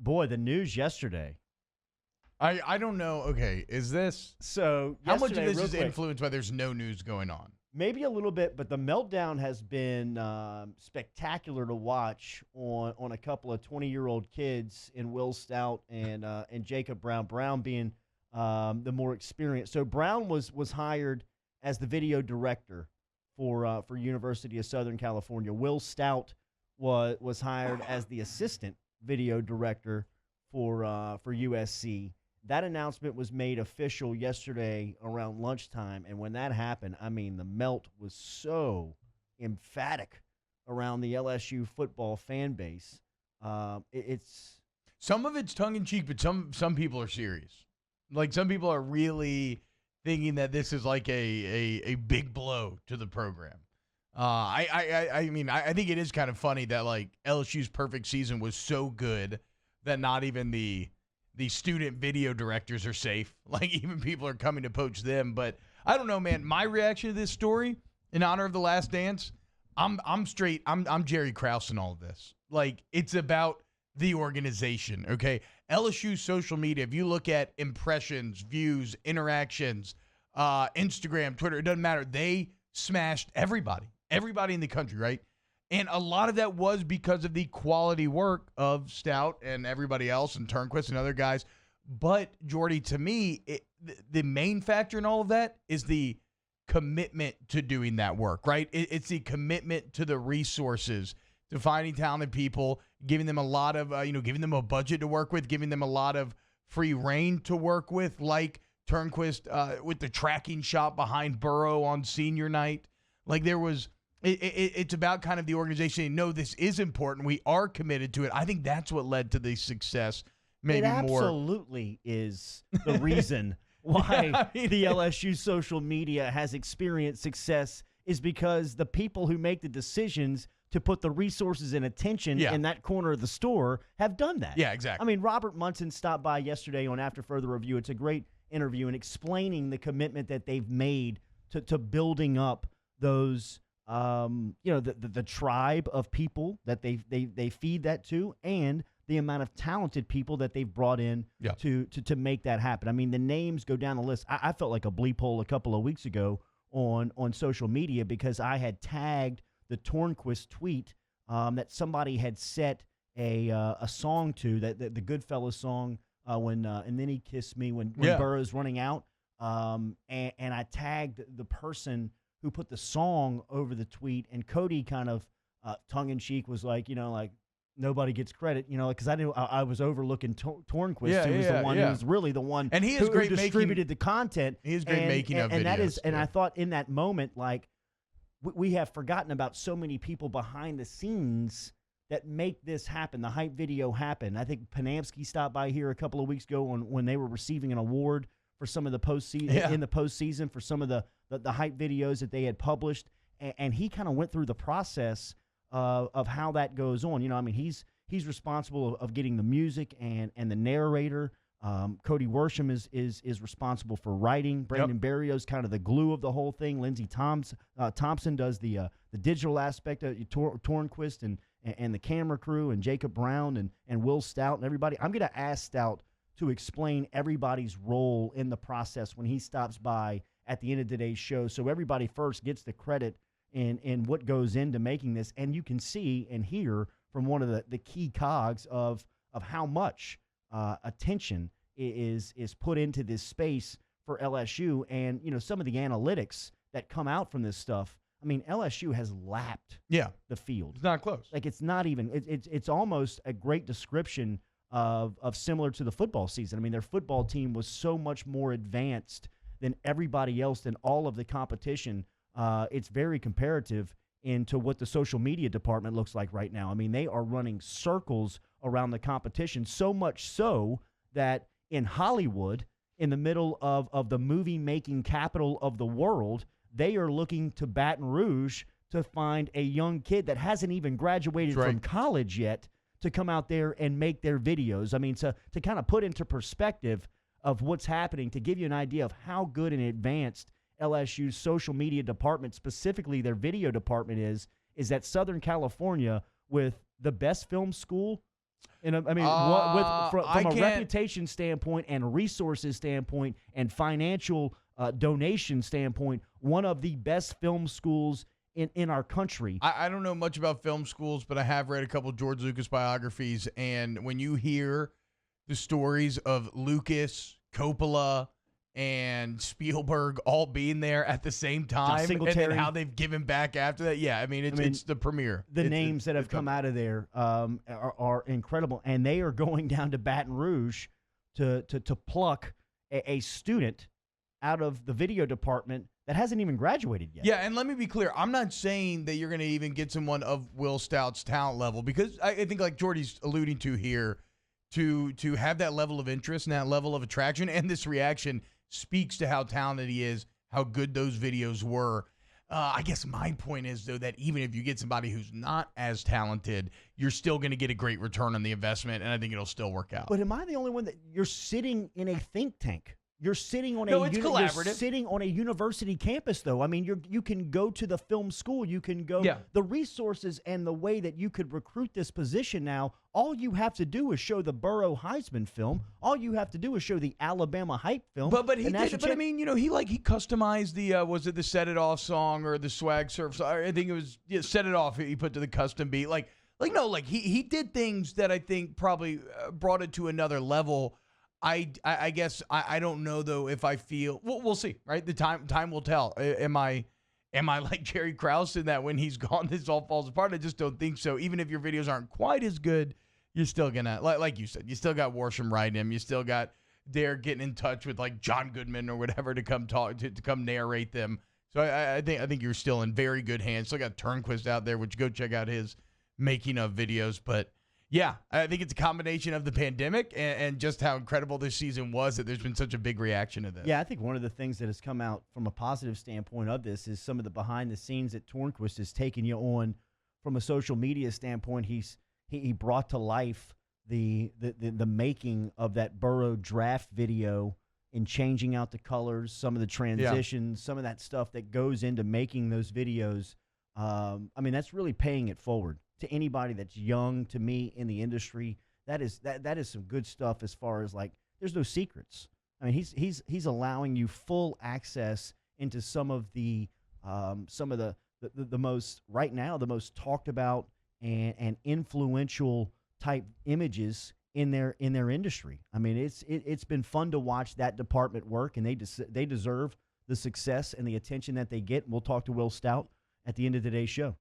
Boy, the news yesterday. I don't know. Okay, is this So how much of yesterday, this real is quick, influenced by there's no news going on? Maybe a little bit, but the meltdown has been spectacular to watch on a couple of 20-year-old kids in Will Stout and Jacob Brown. Brown being the more experienced. So Brown was hired as the video director for University of Southern California. Will Stout was hired as the assistant video director for USC. That announcement was made official yesterday around lunchtime, and when that happened, I mean, the melt was so emphatic around the LSU football fan base. It's Some of it's tongue in cheek, but some people are serious. Like some people are really thinking that this is like a big blow to the program. I mean, I think it is kind of funny that like LSU's perfect season was so good that not even the student video directors are safe. Like even people are coming to poach them. But I don't know, man. My reaction to this story, in honor of The Last Dance, I'm Jerry Krause in all of this. Like it's about the organization. Okay, LSU social media. If you look at impressions, views, interactions, Instagram, Twitter, it doesn't matter. They smashed everybody in the country, right? And a lot of that was because of the quality work of Stout and everybody else and Turnquist and other guys. But, Jordy, to me, the main factor in all of that is the commitment to doing that work, right? It's the commitment to the resources, to finding talented people, giving them a lot of, giving them a budget to work with, giving them a lot of free reign to work with, like Turnquist with the tracking shot behind Burrow on senior night. Like there was... It's about kind of the organization. No, this is important. We are committed to it. I think that's what led to the success. Maybe it more. Absolutely is the reason why the LSU social media has experienced success is because the people who make the decisions to put the resources and attention in that corner of the store have done that. Yeah, exactly. I mean, Robert Munson stopped by yesterday on After Further Review. It's a great interview and explaining the commitment that they've made to building up those the tribe of people that they feed that to, and the amount of talented people that they've brought in to make that happen. I mean, the names go down the list. I felt like a bleep hole a couple of weeks ago on social media because I had tagged the Tornquist tweet that somebody had set a song to, that the Goodfellas song when and then he kissed me when Burrow's running out, and I tagged the person who put the song over the tweet, and Cody kind of tongue-in-cheek was like, nobody gets credit, because I was overlooking Tornquist, who was the one who was really the one and he is who distributed the content. He is great making of videos. And I thought in that moment, like, we have forgotten about so many people behind the scenes that make this happen, the hype video happen. I think Panamsky stopped by here a couple of weeks ago when they were receiving an award for some of the postseason, for some of the hype videos that they had published, and he kind of went through the process of how that goes on. He's responsible of getting the music and the narrator. Cody Worsham is responsible for writing. Brandon Berrio's kind of the glue of the whole thing. Lindsey Thompson does the digital aspect of Tornquist and the camera crew, and Jacob Brown and Will Stout and everybody. I'm going to ask Stout to explain everybody's role in the process when he stops by at the end of today's show, so everybody first gets the credit in what goes into making this. And you can see and hear from one of the key cogs of how much attention is put into this space for LSU. And, some of the analytics that come out from this stuff, I mean, LSU has lapped the field. It's not close. Like, it's not even – it's almost a great description of similar to the football season. I mean, their football team was so much more advanced than everybody else, than all of the competition. It's very comparative into what the social media department looks like right now. I mean, they are running circles around the competition, so much so that in Hollywood, in the middle of the movie-making capital of the world, they are looking to Baton Rouge to find a young kid that hasn't even graduated from college yet to come out there and make their videos. I mean, to kind of put into perspective of what's happening, to give you an idea of how good and advanced LSU's social media department, specifically their video department, is that Southern California, with the best film school, And I mean, from a reputation standpoint and resources standpoint and financial donation standpoint, one of the best film schools in our country. I don't know much about film schools, but I have read a couple of George Lucas biographies, and when you hear the stories of Lucas, Coppola, and Spielberg all being there at the same time, and then how they've given back after that. Yeah, I mean, it's the premiere. The names that have come out of there are incredible, and they are going down to Baton Rouge to pluck a student out of the video department that hasn't even graduated yet. Yeah, and let me be clear. I'm not saying that you're going to even get someone of Will Stout's talent level, because I think, like Jordy's alluding to here, to have that level of interest and that level of attraction and this reaction speaks to how talented he is, how good those videos were. I guess my point is, though, that even if you get somebody who's not as talented, you're still going to get a great return on the investment, and I think it'll still work out. But am I the only one that you're sitting in a think tank? You're sitting on it's collaborative. You're sitting on a university campus, though. I mean, you can go to the film school. You can go. Yeah. The resources and the way that you could recruit this position now, all you have to do is show the Burrow Heisman film. All you have to do is show the Alabama hype film. But he did. But I mean, he customized the was it the Set It Off song or the Swag Surf song? I think it was Set It Off. He put to the custom beat. He did things that I think probably brought it to another level. I guess I don't know, though, if I feel we'll see, right? The time will tell. Am I like Jerry Krause in that when he's gone, this all falls apart? I just don't think so. Even if your videos aren't quite as good, you're still gonna, like you said, you still got Worsham writing him. You still got Dare getting in touch with like John Goodman or whatever to come talk to come narrate them. So I think you're still in very good hands. Still got Turnquist out there, which go check out his making of videos, but. Yeah, I think it's a combination of the pandemic and just how incredible this season was that there's been such a big reaction to this. Yeah, I think one of the things that has come out from a positive standpoint of this is some of the behind the scenes that Tornquist has taken you on from a social media standpoint. He brought to life the making of that Burrow draft video and changing out the colors, some of the transitions, some of that stuff that goes into making those videos. I mean, that's really paying it forward. To anybody that's young, to me in the industry, that is some good stuff as far as like there's no secrets. I mean, he's allowing you full access into some of the most right now the most talked about and influential type images in their industry. I mean, it's been fun to watch that department work, and they deserve the success and the attention that they get. And we'll talk to Will Stout at the end of today's show.